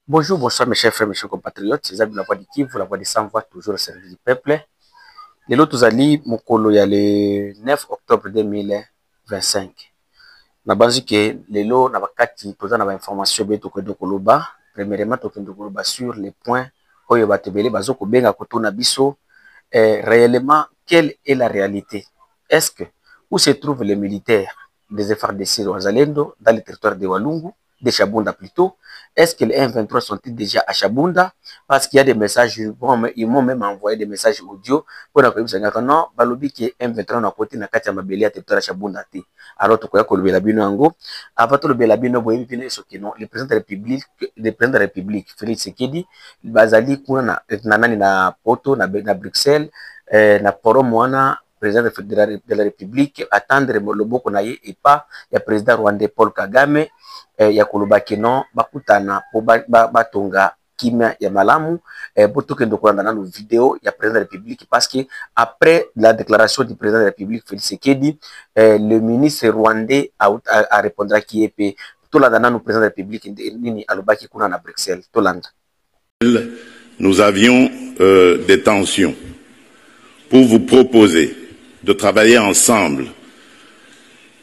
Bonjour, bonsoir mes chers frères, mes chers compatriotes. C'est Zabi, la voix du Kivu, la voix des sans-voix, toujours au service du peuple. Les lots Ali Mokolo, il y a le 9 octobre 2025. Na base que les lots n'a pas kati, posant la information beto que dokoloba. Premièrement, token dokoloba sur les points où il va te belé bazoko benga koto na biso. Réellement, quelle est la réalité? Est-ce que où se trouvent les militaires des FARDC Wazalendo dans le territoire de Walungu, de Chabunda plutôt? Est-ce que les M23 sont-ils déjà à Chabunda? Parce qu'il y a des messages, ils m'ont même envoyé des messages audio pour la police. Non, balobi qui est M23 na côté na kati ya mabeli ya territoire Chabunda te. Alors to koya ko lobela bino ngo, avant to lobela bino boyebi bino soki non, le président de la République Félix Tshisekedi bazali kuna na nani na poto na Bruxelles na poro mwana président de la République attendre loboko na ye et pas ya président rwandais Paul Kagame ya koloba non bakutana po batonga kimia ya malamu pour que nous kolanda na vidéo ya président de la République parce que après la déclaration du président de la République Félix Tshisekedi le ministre rwandais a répondu à qui est tout la dana nous président de la République nini alobaki kuna na Bruxelles tolanda. Nous avions des tensions pour vous proposer de travailler ensemble,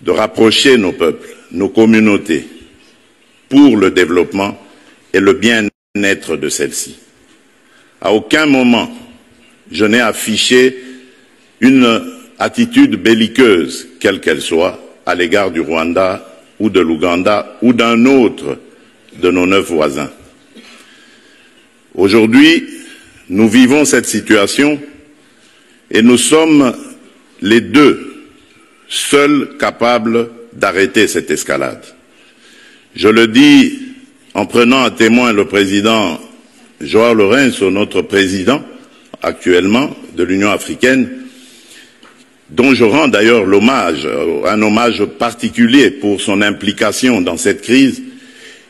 de rapprocher nos peuples, nos communautés, pour le développement et le bien-être de celle-ci. À aucun moment, je n'ai affiché une attitude belliqueuse, quelle qu'elle soit, à l'égard du Rwanda ou de l'Ouganda ou d'un autre de nos 9 voisins. Aujourd'hui, nous vivons cette situation et nous sommes les deux seuls capables d'arrêter cette escalade. Je le dis en prenant à témoin le président Joao Lourenço, notre président actuellement de l'Union africaine, dont je rends d'ailleurs l'hommage, un hommage particulier pour son implication dans cette crise,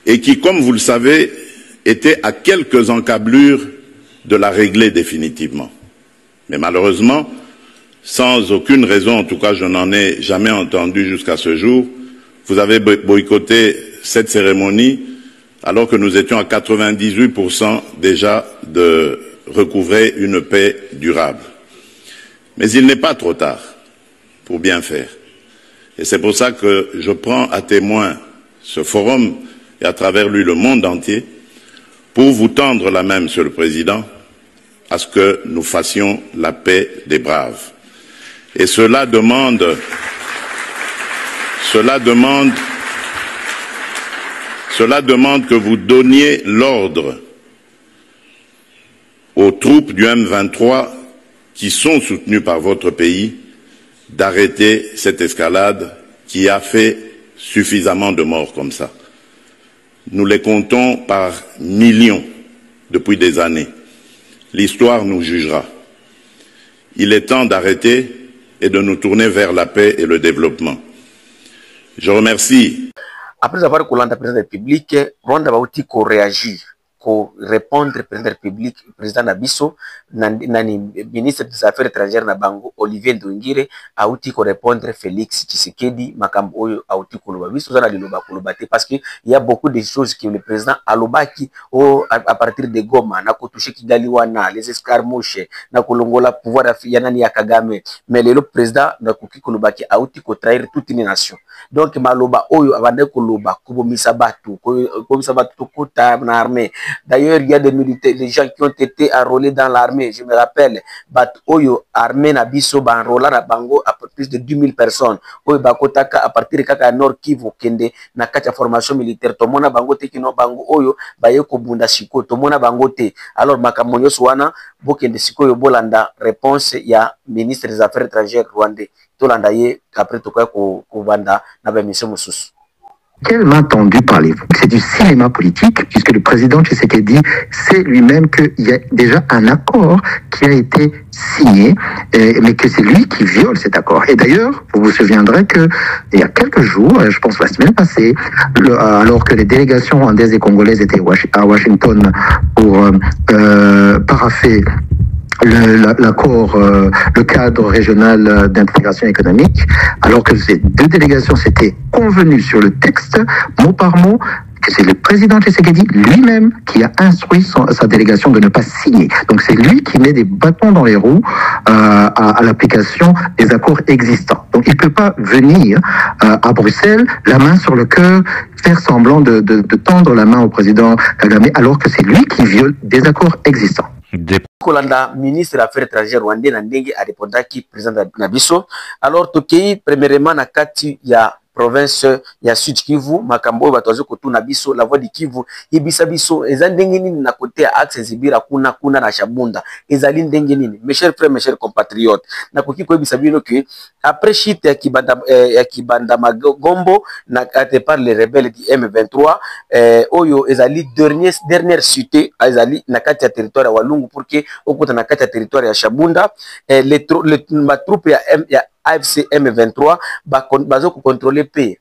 et qui, comme vous le savez, était à quelques encablures de la régler définitivement. Mais malheureusement, sans aucune raison, en tout cas je n'en ai jamais entendu jusqu'à ce jour, vous avez boycotté cette cérémonie alors que nous étions à 98% déjà de recouvrer une paix durable. Mais il n'est pas trop tard pour bien faire. Et c'est pour ça que je prends à témoin ce forum et à travers lui le monde entier pour vous tendre la main, Monsieur le Président, à ce que nous fassions la paix des braves. Et cela demande que vous donniez l'ordre aux troupes du M23 qui sont soutenues par votre pays d'arrêter cette escalade qui a fait suffisamment de morts comme ça. Nous les comptons par millions depuis des années. L'histoire nous jugera. Il est temps d'arrêter et de nous tourner vers la paix et le développement. Je remercie. Après avoir collant le président de la République, Rwanda va aussi réagir, répondre au président de la République, président Nabiso, nani ministre des Affaires étrangères na Bango, Olivier Ndongire, a aussi répondre Félix Tshisekedi, Makambo Oyo, a aussi Biso zana liloba kolobate parce que il y a beaucoup de choses que le président alobaki à partir de Goma, na kotushe Kigali wana, les escarmouches, na kolongola pouvoir ya nani ya Kagame, mais le président na koki kolobaki a aussi trahir toute une nation. Donc maloba Oyo abande koloba kubomisa batu kota na armée. D'ailleurs, il y a des militaires, des gens qui ont été enrôlés dans l'armée. Je me rappelle, Bat Oyo, armée Nabiso, enrôlé à Bango à plus de 10 000 personnes. Oyo Bakotaka, à partir de Kaka Nord Kivu, Kende, Nakata formation militaire. Tomona Bango te kino Bango Oyo, Bayeko Bunda Shiko, Tomona Bango te. Alors, Makamonyo Swana, Bokende Shiko Yobolanda, réponse, il y a ministre des Affaires étrangères rwandais. Tolanda ye, après tout cas, Kobanda, Nabe Mission Moussous. Quelle main tendue parlez-vous? C'est du cinéma politique, puisque le président Tshisekedi sait lui-même qu'il y a déjà un accord qui a été signé, mais que c'est lui qui viole cet accord. Et d'ailleurs, vous vous souviendrez qu'il y a quelques jours, je pense la semaine passée, alors que les délégations rwandaises et congolaises étaient à Washington pour paraffer l'accord, le cadre régional d'intégration économique, alors que ces deux délégations s'étaient convenues sur le texte, mot par mot, que c'est le président Tshisekedi lui-même qui a instruit sa délégation de ne pas signer. Donc c'est lui qui met des bâtons dans les roues à l'application des accords existants. Donc il ne peut pas venir à Bruxelles, la main sur le cœur, faire semblant de tendre la main au président Kagame, alors que c'est lui qui viole des accords existants. Kolanda ministre des Affaires étrangères rwandais na ndenge a répondaki président na biso. Alors tokei premièrement na kati ya province ya Sud Kivu makambo batozo kotuna biso la voix du Kivu ibisa biso eza ndenge nini na côté ya axe Zibira kuna na Shabunda ezali ndenge nini. Mes chers frères, mes chers compatriotes, na koki ko ibisa bino que après chute ya Kibanda Magombo na par les rebelles du M23 oyo ezali dernière chute ezali na kati ya territoire ya Walungu pour que okota na kati ya territoire ya Shabunda les troupes ya AFC M23 bazo contrôler pe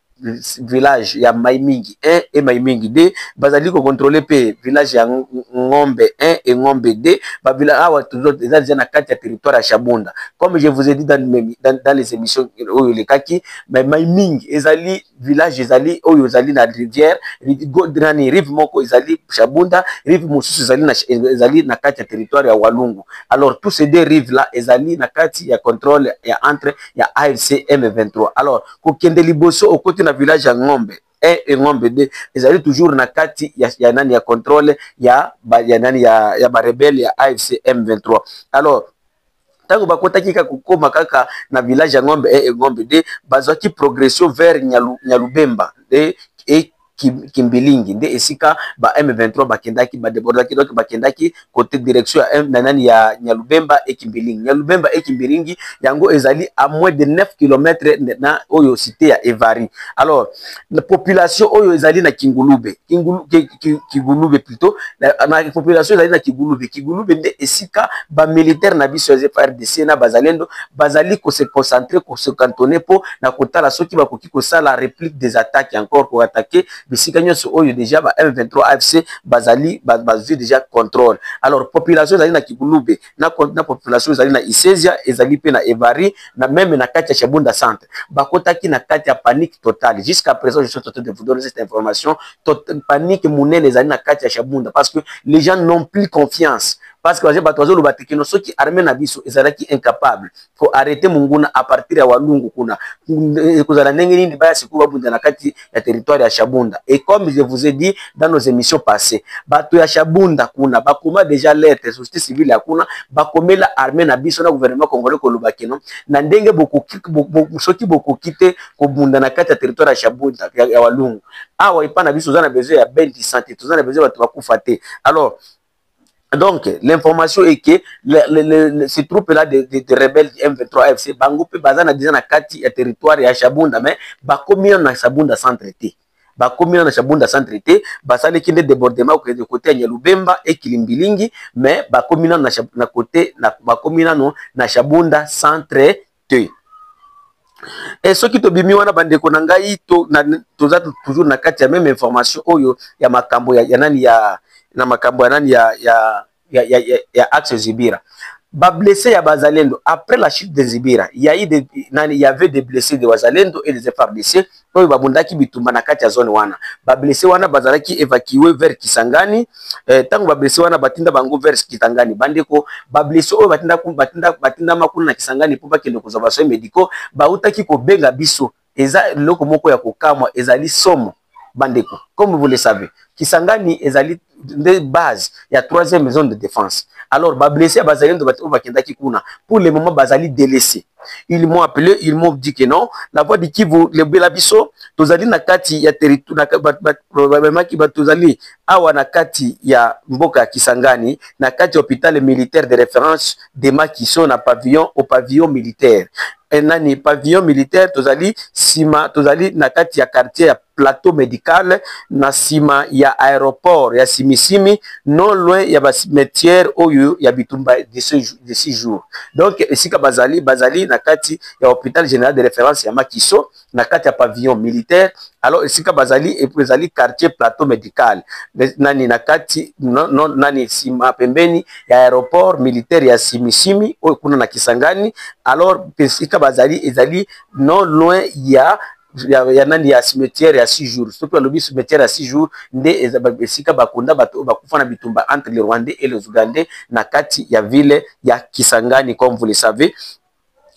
village ya Maimingi 1 et Maimingi 2 bazali ko contrôler pe village ya Ngombe 1 et Ngombe 2 ba village awa toujours déjà na kati ya territoire ya Shabunda. Comme je vous ai dit dans les émissions oyo le kaki mais Maimingi ezali village ezali oyo ezali na rivière Godrani rive moko ezali Shabunda rive mususu ezali na kati ya territoire ya Walungu. Alors tous ces deux rives là ezali na kati ya contrôle ya entre ya AFC M23. Alors ko kende liboso au côté na village ya Ngombe et Ngombe 2 ezali toujours na kati ya nani ya contrôle ya nani ya ba rebelle ya AFC M23. Alors tango bakotaki ka kokoma kaka na village ya Ngombe et Ngombe 2 bazaki progression vers Nyalubemba et Kimbilingi nde esika ba M23 bakendaki badebordaki donc bakendaki côté direction ya nani ya Nyalubemba et Kimbilingi. Nyalubemba et Kimbilingi yango ezali à moins de 9 km na oyo cité ya Evari. Alors la population oyo ezali na Kingulube plutôt na population ezali na Kigulube nde esika ba militaire na biso ya FARDC na bazalendo bazali ko se concentrer ko se cantonner po na kotala soki bakoki ko sala réplique des attaques encore pour attaquer bisika nyonso oyo déjà ba M23 AFC bazali bazui déjà contrôle. Alors population ezali na Kigulube na population ezali na Isesia ezali pe na Evari na même na kati ya Shabunda centre bakotaki na kati ya panique totale. Jusqu'à présent je suis en train de vous donner cette information, panique munene ezali na kati ya Shabunda parce que les gens n'ont plus confiance. Parce que batozo lobatekino soki armée na biso ezalaki incapable faut arrêter munguna à partir ya Walungu kuna kozala ndenge nini baya siku babunda na kati ya territoire ya Shabunda. Et comme je vous ai dit dans nos émissions passées, bato ya Shabunda kuna bakoma déjà lettre société civile ya kuna bakomela armée na biso na gouvernement congolais ko lobakeno na ndenge soki bokokite ko bunda na kati ya territoire ya Shabunda ya Walungu awa ipa na biso zana besoin ya belle santé tozana besoin bato bakufa te. Alors donc l'information est que ces troupes-là de rebelles M23 FC Bangope bazana déjà na kati ya territoire ya Shabunda mais bakomina na Shabunda centre te. Bakomina na Shabunda centre te basale kinde débordement de côté ya Nyalubemba et Kilimbilingi mais bakomina na côté na bakomina no na Shabunda centre te. Et ce qui te bimi wana bandeko na ngai to toza toujours na kati ya même information oyo ya makambo ya nani ya na makambo ya nani ya axe Zibira. Ba blessé ya bazalendo après la chute de Zibira, il y avait des blessés de bazalendo et des FARDC oyo babundaki bitumba na kati ya zone wana. Ba blessé wana bazalaki évacué vers Kisangani tango ba blessé wana batinda bango vers Kisangani bandeko ba blessé oyo batinda makuna na Kisangani po bakende kozaba soins médicaux bautaki ko benga biso eza loko moko ya kokamwa ezali somo bandeko. Comme vous le savez, Kisangani ezali de base, il y a 3e maison de défense. Alors, ba blessé à bazalendo bakendaki kuna. Pour le moment, bazali délaissé. Ils m'ont appelé, ils m'ont dit que non. La voix de Kivu, le Belabiso, tozali na kati ya territoire, probablement ki tozali awa na kati ya mboka Kisangani, na kati hôpital militaire de référence de Makiso na pavillon au pavillon militaire. Nani pavillon militaire tozali sima tozali na kati ya quartier ya plateau médical na sima ya aéroport ya Simisimi non loin ya cimetière oyo ya bitumba de 6 jours. Donc esika bazali na kati ya hôpital général de référence ya Makiso na kati ya pavillon militaire. Alors esika bazali et ezali quartier plateau médical nani na kati nani sima pembeni ya aéroport militaire ya Simisimi oyo kuna na Kisangani. Alors esika bazali ezali non loin ya ya nani ya cimetière ya 6 jours surtout le cimetière ya 6 jours nde esika bakunda bato bakufa na bitumba entre les Rwandais et les Ougandais na kati ya ville ya Kisangani comme vous le savez.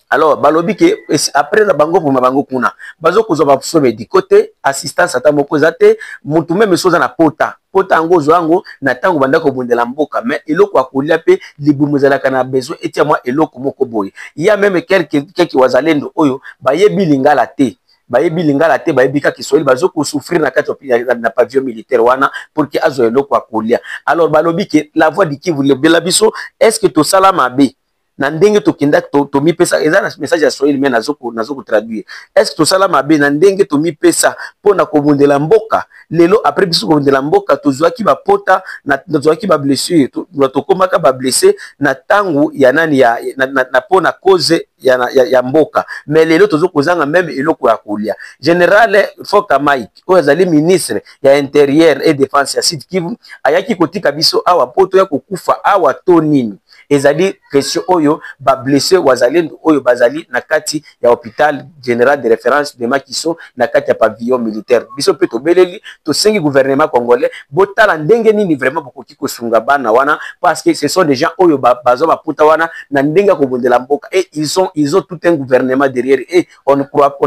Alors balobi ke après la bango pour bango kuna bazo kozwa ba du côté assistance ata moko zate mutu même soza na pota ngo zwango na tango banda ko bundela mboka mais eloko akolia pe libumuzala kana besoin etia moi eloko moko boye il y a même quelques wazalendo oyo bayebi lingala te bayebi ka Kiswahili bazo ko souffrir na kati na pavillon militaire wana pour que azo eloko akolia. Alors balobi ke la voix du Kivu le belabiso est-ce que to salama be na ndenge to kinda to mi pesa eza message ya Swahili mais nazoko traduire est-ce que to sala mabe na ndenge to mi pesa pona ko bundela mboka lelo après biso ko bundela mboka to zwaki ba pota na zwaki ba blessure to komaka ba blessé na tangu ya nani ya na pona cause ya mboka mais lelo to zokozanga même eloko ya kulia général Foka Mike o azali ministre ya intérieur et défense ya Sud Kivu ayaki kotika biso awa poto ya kokufa awa to nini ezali question oyo ba blessé wazalendo oyo bazali na kati ya hôpital général de référence de Makiso na kati ya pavillon militaire biso pe to beleli to sengi gouvernement congolais botala ndenge nini vraiment bokoki kosunga bana wana parce que ce sont des gens oyo bazo baputa wana na ndenge ko bondela mboka et ils ont tout un gouvernement derrière et on ne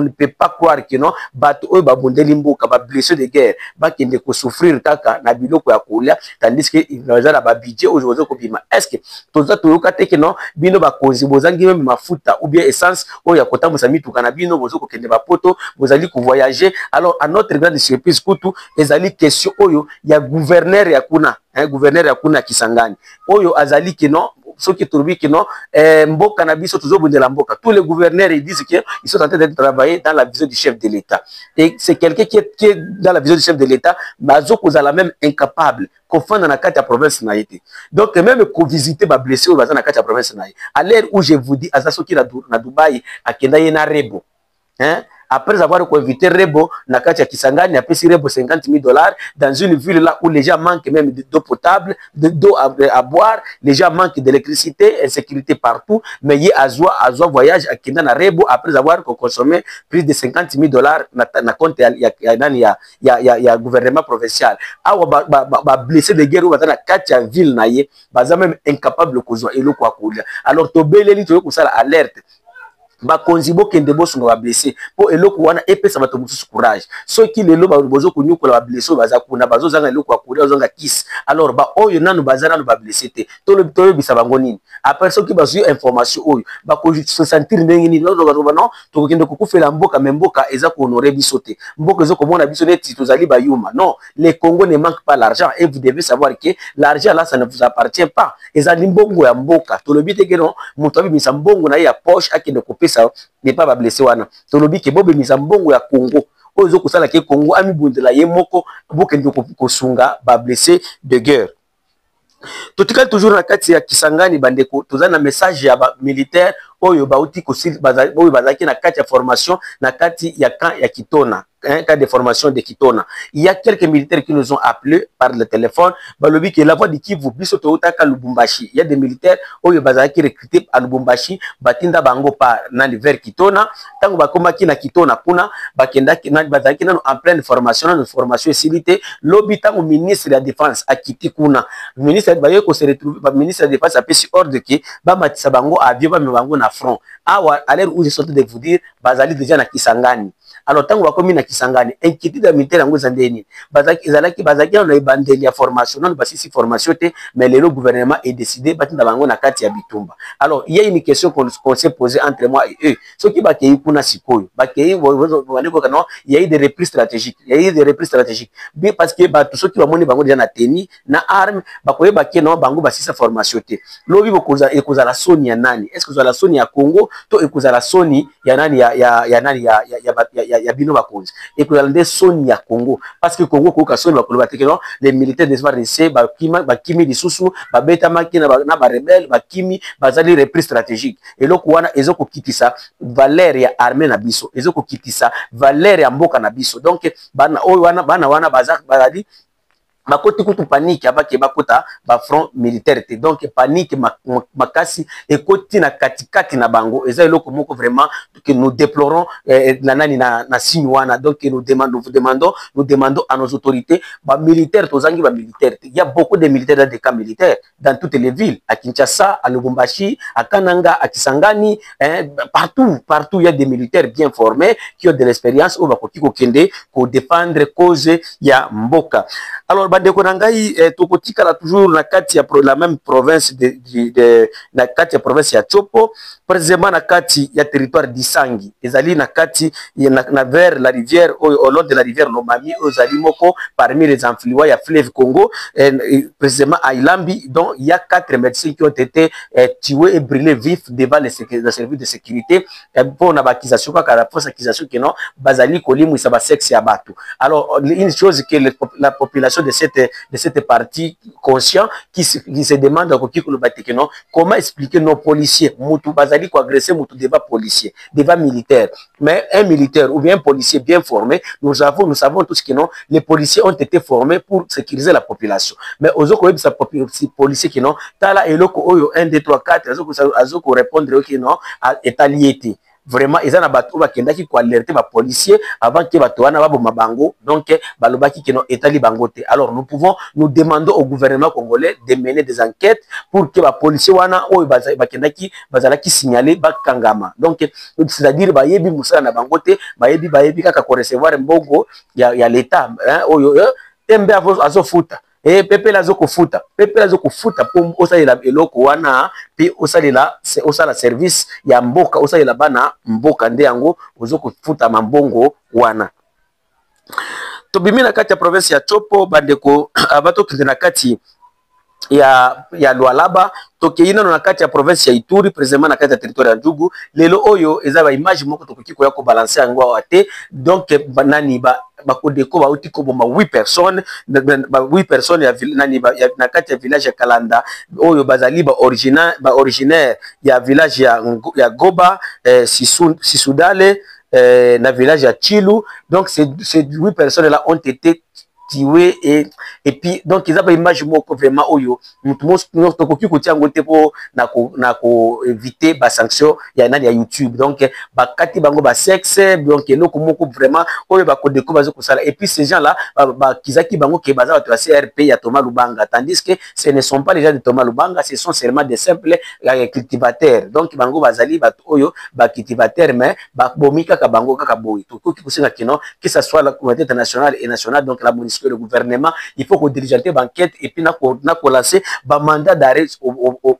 peut pas croire que non bato oyo ba bondeli mboka ba blessé de guerre ba kende ko souffrir kaka na biloko ya kolia tandis que ils ont ba budget aujourd'hui ko bima est-ce que toyoka teke non bino bakonzi bozangi même mafuta ou bien essence oyo yakotambusa mituka na bino bozo kokende bapoto bozali ko voyager. Alors à notre grande surprise kutu ezali question oyo ya gouverneur ya kuna gouverneur ya kuna Kisangani oyo azali ke non ceux qui trouvent que non mboka na biso tozobundela mboka tous les gouverneurs ils disent que ils sont en train de travailler dans la vision du chef de l'État et c'est quelqu'un qui est dans la vision du chef de l'État bazo kozala même incapable kofanda na kati ya province na yete donc même ko visiter ba blessé baza na kati ya province na yete à l'heure où je vous dis aza soki na Dubai akenda ye na Rebo après avoir invité Rebo na kati ya Kisangani a payé Rebo $50,000 dans une ville là où les gens manquent même d'eau potable, d'eau à boire, les gens manquent d'électricité, insécurité partout, mais il y a un voyage à Kenda na Rebo après avoir consommé plus de $50,000 na compte ya gouvernement provincial. Awa ba blessé de guerre ou na kati ya ville na ye, baza même incapable kozwa eloko akolia. Alors to beleli to ko sala alerte bakonzi bokende bosunga ba blessé po eloko wana epesa bato mususu courage soki lelo bozo kunyukola ba blessé baza kuna bazo zanga eloko akuri ozanga kiss alors ba oyo nanu bazana no ba blessé te to bisa bango nini après soki bazo information oyo ba ko se sentir ndenge nini non to kende kokufela mboka memboka eza ko honorer biso te mboka ezo komona biso neti tozali ba yuma non les Congo ne manquent pas l'argent et vous devez savoir que l'argent là ça ne vous appartient pas ezali mbongo ya mboka to lobi te que non muto abimisa mbongo na ya poche akende ko ça n'est pas blessé wana tolobi ke bobe misa mbongo ya Congo ozo kusala ke Congo ami bundela ye moko bokende ko sunga ba blessé de guerre. Totika toujours na kati ya Kisangani bandeko tozana message ya ba militaire oyo bauti ko oyo bazaki na kati ya formation na kati ya camp ya Kitona cas de formation de Kitona. Il y a quelques militaires qui nous ont appelés par le téléphone. Balobi que la voix du Kivu biso tootaka Lubumbashi. Il y a des militaires oyo bazaki recrutés à Lubumbashi batinda bango pa na vers Kitona. Tango bakomaki na Kitona kuna bakenda na bazaki na en pleine formation na formation silité lobi tango ministre de la défense akiti kuna. Ministre bayo ko se retrouver ba ministre de la défense a pesi ordre que ba matisa bango avion ba bango na front. Awa à l'heure où je suis en train de vous dire bazali déjà na Kisangani. Alors tango bakomi na Kisangani inquiétude ya militaire yango zandeni bazaki na ibandeli ya formation non basisi formation te mais le gouvernement est décidé batinda bango na kati ya bitumba. Alors il y a une question qu'on s'est posée entre moi et eux ceux qui bakei kuna sikoyo bakei waneko kana il y a eu des reprises stratégiques parce que ba tous ceux qui bamoni bango déjà na teni na arme bakoye bakie na bango basisa formation te lobi bokoza ekoza la soni ya nani est-ce que za la soni ya Congo to ekoza la soni ya nani ya nani ya bino bakonzi et que dans Sony à Congo parce que Congo ko kasoni ba koloba tekeno les militaires des RDC ba kimi lisusu ba beta makina na ba rebelle ba kimi bazali reprise stratégique et loko wana ezoko kitisa valeur ya armée na biso ezoko kitisa valeur ya mboka na biso donc bana oyo wana bazali bakoti kutu panique abaki bakota ba front militaire te donc panique makasi ekoti na katikati na bango eza eloko moko vraiment que nous déplorons na signe wana donc nous demandons à nos autorités ba militaires tozangi ba militaires il y a beaucoup de militaires dans des camps militaires dans toutes les villes à Kinshasa à Lubumbashi à Kananga à Kisangani partout il y a des militaires bien formés qui ont de l'expérience au bakoti ko kende ko défendre cause ya mboka. Alors bandeko nangai tokotikala toujours na kati ya la même province na kati ya province ya Chopo précisément na kati ya territoire d'Isangi ezali na kati na vers la rivière au long de la rivière Lomami ozali moko parmi les affluents ya fleuve Congo précisément à Ilambi dont il y a 4 médecins qui ont été tués et brûlés vifs devant les services de sécurité pour na bakisation ka la fausse accusation que non bazali kolimu sa ba sexe ya batu. Alors une chose que la population de cette partie conscient qui se demande comment expliquer nos policiers mutu bazali ko agresser mutu devant policier devant militaire mais un militaire ou bien un policier bien formé nous savons tous que non les policiers ont été formés pour sécuriser la population mais ozoko sa policier qui non tala eloko oyo 1 2 3 4 azoko répondre que non est allié vraiment ils ont abattu bakendaki ko alerter ba policiers avant que bato wana baboma bango donc balobaki que non etali bangote. Alors nous demandons au gouvernement congolais de mener des enquêtes pour que ba policiers wana oyo bakendaki bazalaki signaler bakangama donc c'est-à-dire bayebi musala na bangote bayebi kaka ko recevoir mbongo ya l'état oyo tembe azofuta pepe la zoko futa pour osalela eloko wana puis osala service ya mboka osalela bana mboka nde yango ozoko futa mambongo wana. Tobimi na kati ya province ya Chopo bandeko abato kende na kati ya Lualaba tokeyina na kati ya province ya Ituri précisément na kati ya territoire ya Njugu lelo oyo eza ba image moko tokoki ko ya ko balancer yango ate donc banani bakodeko bauti ko boma 8 personnes ya nani na kati ya village ya Kalanda oyo bazali originaire ya village ya Goba Sisudale na village ya Chilu donc ces 8 personnes là ont été tué et puis donc ils avaient image moko vraiment oyo mutu tokoki kotia ngote po na ko éviter ba sanction ya nani ya YouTube donc bakati bango ba sexe donc eloko moko vraiment oyo bakodeko bazo kosala et puis ces gens là kizaki bango ke baza bato ya CRP ya Thomas Lubanga tandis que ce ne sont pas les gens de Thomas Lubanga ce sont seulement des simples cultivateurs donc bango bazali bato oyo ba cultivateurs mais bomika ka bango kaka boy tokoki kosenga kino que ça soit la communauté internationale et nationale donc la le gouvernement il faut qu'on diligenter banquette et puis na ko lancer ba mandat d'arrêt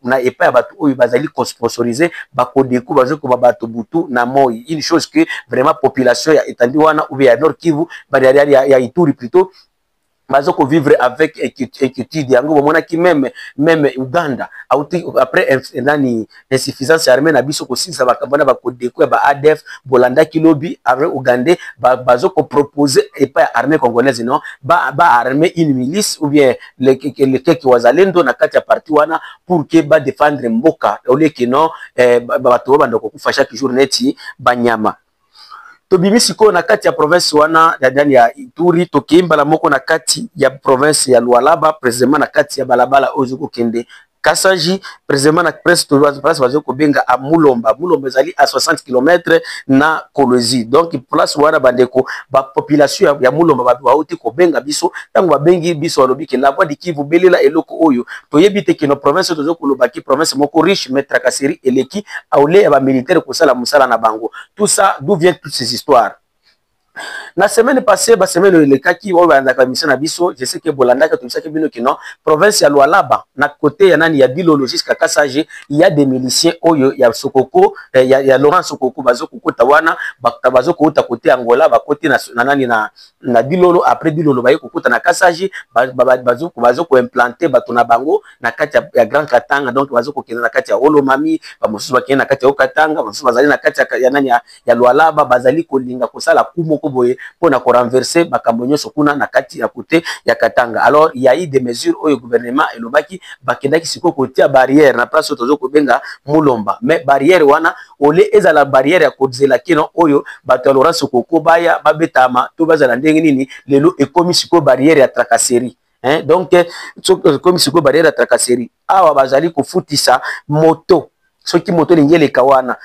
na epa ya bato oyo bazali ko sponsoriser ba ko deku bazoko ba bato butu na moi une chose que vraiment population ya etandi wana ou bien Nord Kivu ba ya Ituri plutôt bazoko vivre avec inquiétude yango bomona ki même Uganda après nani insuffisance armée na biso ko sisa bakabana ba kodeko ba ADF bolanda kilobi avec Uganda bazoko proposer et pas armée congolaise non ba armée une milice ou bien le keki wazalendo na kati ya parti wana pour que ba défendre mboka au lieu que non bato bandoko kufa chaque jour neti banyama. Tobimi siko na kati ya province wana ya ndani ya Ituri tokimbala moko na kati ya province ya Lualaba précisément na kati ya balabala ozoko kende Kasaji précisément na place bazoko benga a Mulomba ezali à 60 km na Kolwezi donc place wana bandeko ba population ya Mulomba ba oti ko benga biso tango ba bengi biso alobi ke la voix de Kivu belela eloko oyo toyebite ke no province tozoko lobaki province moko riche mais tracasserie eleki aule ya ba militaire ko sala musala na bango tout ça d'où viennent toutes ces histoires. La semaine passée, la semaine le kaki on va na mission na biso, je sais que Bolanda ka tobisa ke bino kino province ya Lualaba na côté ya nani ya Bilolo jusqu'à Kasaje, il y a des miliciens oyo ya Sokoko ya Laurent Sokoko bazoko kota wana bazoko kota côté Angola ba côté na nani na Bilolo après Bilolo ba kota na Kasaje bazoko implanter bato na bango na kati ya Grand Katanga donc bazoko kena na kati ya Olomami ba mosusu ba kena na kati ya Okatanga mosusu bazali na kati ya nani ya Lualaba bazali kolinga kosala kumoko boye pour na ko renverser makambo nyonso kuna na kati ya côté ya Katanga. Alors il y a eu des mesures au gouvernement et lobaki bakendaki siko kotia barrière na place tozo ko benga Mulomba mais barrière wana ole eza la barrière ya kodzela kino oyo bato Laurent Sokoko baya babetama to bazala ndenge nini lelo ekomi siko barrière ya tracasserie hein? Donc comme siko barrière tracasserie awa bazali kofutisa moto soki moto lingele kawana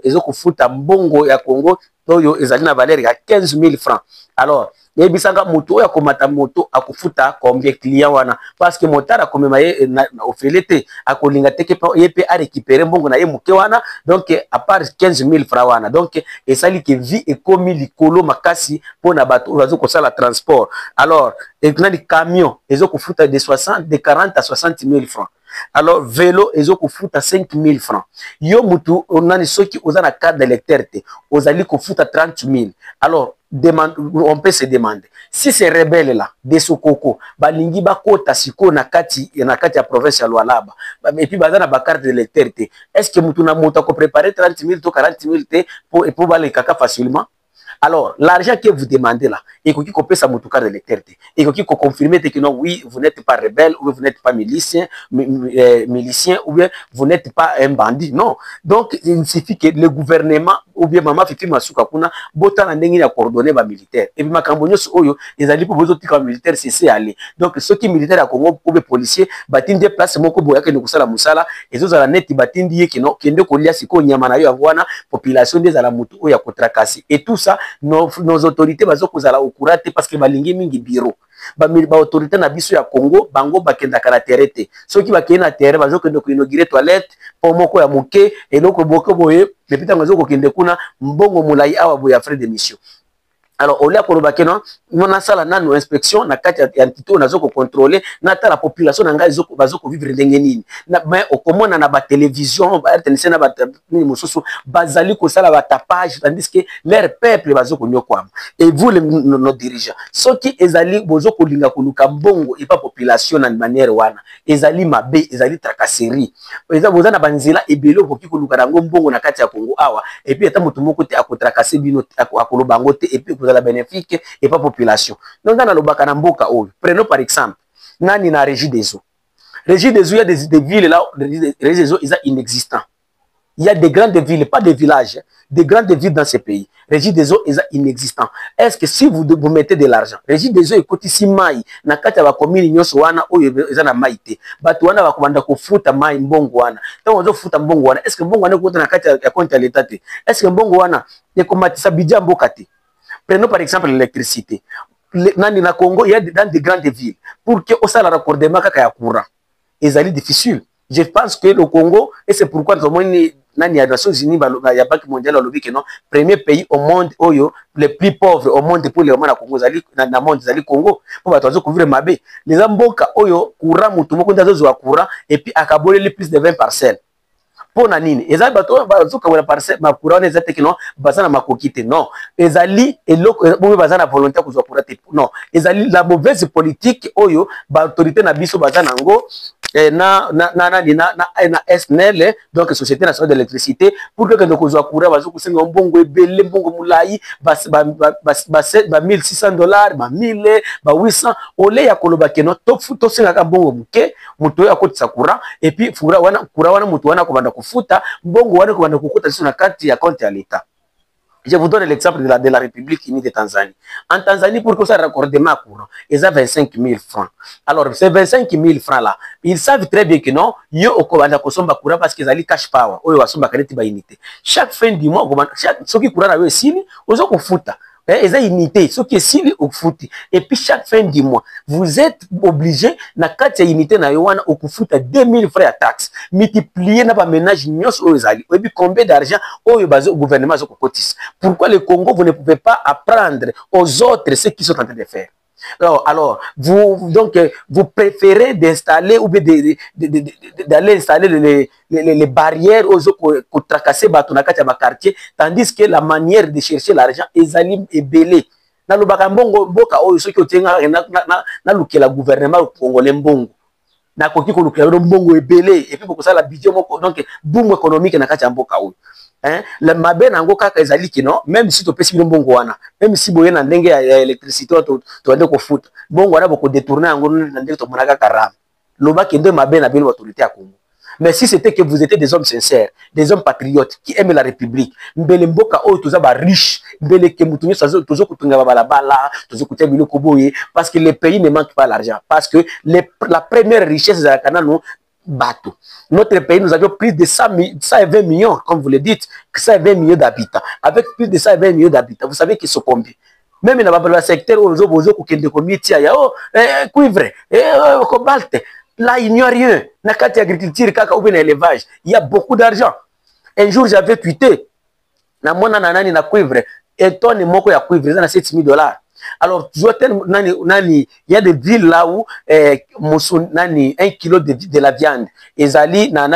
ezo kofuta mbongo ya Congo oyo ezali na valeur ya 15 000 francs. Alors yebisanga moto oyo akomata moto akufuta combien client wana parce que motara komema ye na ofelete akolinga teke ye pe a récupérer mbongo na ye muke wana, donc à part 15 000 francs wana, donc esali ke vie ekomi likolo makasi pona bato bazo kosala transport. Alors ekuna di camion ezo kofuta de 40 à 60 000 francs. Alors vélo ezo kofuta 5 000 francs. Yo mutu onani soki oza na carte d'électeur te ozali kofuta 30 000. Alors on peut se demander si ces rebelles là de Sokoko balingi bakota siko na kati ya province ya Lualaba et puis bazana ba carte d'électeur te, est-ce que mutu na moto ko préparer 30 000 to 40 000 te pour baler kaka facilement? Alors, l'argent que vous demandez là, et qui peut ça carte d'électeur, et qui confirmer que non, oui, vous n'êtes pas rebelle, ou vous n'êtes pas milicien, ou bien vous n'êtes pas un bandit. Non. Donc, il suffit que le gouvernement, ou bien maman Fifi Masuka Kuna, botan la nengi na coordonner ba militaire. Et puis ma cambonio oyo, les alliés pour vos autres militaires, c'est aller. Donc, ceux qui militaires à Congo, ou bien policiers, batin des places, moko boya que nous kusala musala, et ceux à la net, batin die qui non, qui ne kolia siko nyamana yo angwana, population des alamutu oya kotrakasi. Et tout ça, nos autorités bazo kozala okura te parce que balingi mingi bureau ba autorité na biso ya Congo bango bakenda kala terete soki bakena na terre bazo kende ko inaugurer toilette po moko ya moke eloko boko boye lepita ngazo ko kende kuna mbongo mulai awa boya frais de mission. Alors, au lieu de bakeno, on a ça là na inspection na kati ya entité on a zoko contrôler na ta la population na ngai zoko bazoko vivre ndenge nini. Na mais au comment na ba télévision ba RTNC na ba ni mosusu bazali ko sala ba tapage tandis que leur peuple bazoko nyokwam. Et vous nos dirigeants, ceux qui ezali bozoko linga kuluka mbongo et pas population na manière wana. Ezali mabe, ezali tracasserie. Ezali bozana banzela ebelo ko kuluka rango mbongo na kati ya Congo awa et puis eta mutu moko te akotracasser bino akoloba ngote et puis la bénéfique et pas population. Donc dans le Bakanamboka, prenons par exemple, nani na régie des eaux. Régie des eaux, il y a des villes là, régie des eaux, ils sont inexistants. Il y a des grandes villes, pas des villages, des grandes villes dans ces pays. Régie des eaux, ils sont inexistants. Est-ce que si vous mettez de l'argent, régie des eaux, écoute ici, maï, na kata wa komini nyoso wana, oyo, ils ont maïté. Batuana wa komanda ko futa maï mbongo wana. Tant on futa mbongo wana, est-ce que mbongo wana ko na kata ya compte à l'état? Est-ce que mbongo wana, ne komatisa bidja mbokate? Prenons par exemple l'électricité. Nani na Congo, il y a dans des grandes villes. Pour que au salaire raccordement kaka courant, c'est difficile. Je pense que le Congo, et c'est pourquoi nous avons les Nations Unies, la Banque mondiale, le premier pays au monde, le plus pauvre au monde pour le moment, Congo, dans monde, Congo, pour couvrir ma baie. Les Amboka, courant, moutoumoko, courant, et puis accaboler les plus de 20 parcelles. Pona nini ezali bato bazoka wala parcelle makura neza te kino bazana makokite non ezali eloko bo bazana volonté kuzwa kurate non ezali la mauvaise politique oyo ba autorité na biso bazana ngo na SNEL donc Société nationale d'électricité pour que nous kozwa kura bazo kusenga mbongo ebele mbongo mulai ba $1,600 ba 1000 ba 800 ole ya koloba keno to senga ka mbongo muke muto ya kotisa kura et puis kura wana muto wana kobanda kufuta mbongo wana kobanda kukuta sio na kati ya compte ya l'État. Je vous donne l'exemple de la République unie de Tanzanie. En Tanzanie, pour que ça raccordement courant, ils ont 25 000 francs. Alors, ces 25 000 francs là, ils savent très bien que non, ils ont courant parce qu'ils ont cash power. Chaque fin du mois, ceux qui courent avec eux, ils ont fouta. Ils ont unité, ceux qui sont au foot. Et puis chaque fin du mois, vous êtes obligé, na kati unité na yowana au foot à 2000 frais à taxe. Multiplier na pas ménage nyos aux ali. Et puis combien d'argent au gouvernement au cotis. Pourquoi le Congo, vous ne pouvez pas apprendre aux autres ce qu'ils sont en train de faire? Alors vous préférez d'installer ou bien d'aller installer les barrières aux autres pour tracasser batonakati à quartier, tandis que la manière de chercher l'argent est belée. Na lobaka mbongo mboka oyo soki otenga na lukela gouvernement congolais mbongo. Na koki ko lukela mbongo ebelé et puis pour ça la budget moko donc boom économique na kati ya mboka oyo. Hein, le mabe nango kaka ezali kino même si to pesi mbongo wana même si boye na ndenge ya électricité to ande ko foot mbongo wana boko détourner yango na ndenge to monaka karama loba kende mabe na bino autorité ya Congo Mais si c'était que vous étiez des hommes sincères, des hommes patriotes qui aiment la République, mbele mboka o toza ba riche, mbele ke mutunyo sazo tozo kutunga ba balabala, tozo kutia biloko boye, parce que les pays ne manquent pas l'argent, parce que la première richesse de la Canano bateau. Notre pays, nous avions plus de 120 millions, comme vous le dites, 120 millions d'habitants. Avec plus de 120 millions d'habitants, vous savez qu'ils sont combien? Même dans le secteur où cuivre, cobalt, là il n'y a rien. Dans l'agriculture, l'élevage, il y a beaucoup d'argent. Un jour, j'avais tweeté, na cuivre, et tonne moko ya cuivre, ça 7 000 $. Alors, il y a des villes là où 1 kilo de la viande, ezali na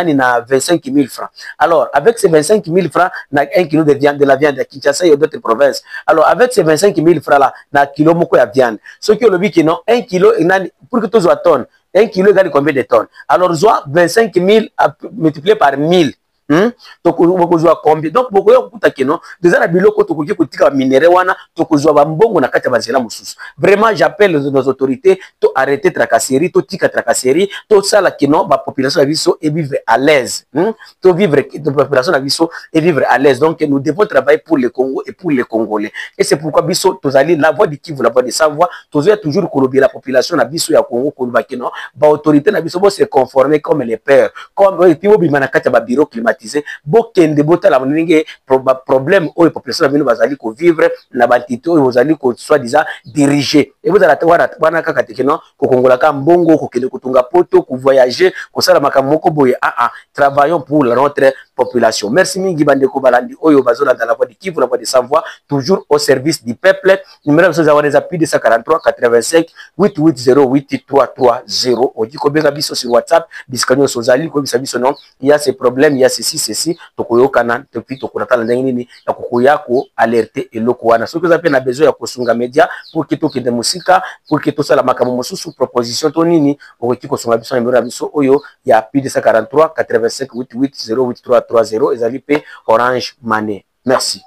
25 000 francs. Alors, avec ces 25 000 francs, na 1 kilo de la viande à Kinshasa et d'autres provinces. Alors, avec ces 25 000 francs là, na kilo moko ya viande. Ce qui est le but qui non, 1 kilo, pour que tu sois tonne, 1 kilo égale combien de tonnes? Alors, 25 000 multiplié par 1000. Donc combien donc beaucoup ya keno déjà na biloko to koki kotika minéraux wana to kozwa ba mbongo na kati ya bazela mususu. Vraiment j'appelle nos autorités to arrêter tracasserie, to tika tracasserie, to sala keno ba population na biso et vivre à l'aise. To vivre de population na biso et vivre à l'aise. Donc nous devons travailler pour le Congo et pour les Congolais. Et c'est pourquoi biso tozali la voix de Kivu, la voix de sa voix, tozoya toujours kolobi la population na biso ya Congo koloba keno ba autorité na biso bo se conformer comme les pères, comme et puis bima na kati ya ba bureau climatisé. Bokende botala mninge problème o population bino bazali ko vivre na bantité o bazali ko soi-disant diriger et vous allez wana kaka tekeno ko kongola ka mbongo ko kende kutunga poto ko voyager ko sala makamoko boye travaillons pour notre population. Merci mingi bandeko balandi oyo bazola dans la voix de Kivu, la voix de sa voix, toujours au service du peuple. Numéro de avoir des appuis de 143 85 880 8330 odi ko benga biso sur WhatsApp biskanyo sozali ko bisa biso non il y a ces problèmes, il y a ceci tokoyokana depuis tokonata ndenge nini ya kokoyako alerter eloko wana ce que vous avez na besoin ya kosunga media pour que tokende musika pour que tosala makambo mosusu proposition to nini okoki kosunga biso numéro ya biso oyo ya plus de 143 85 88 08 330 ezali pe Orange Money. Merci.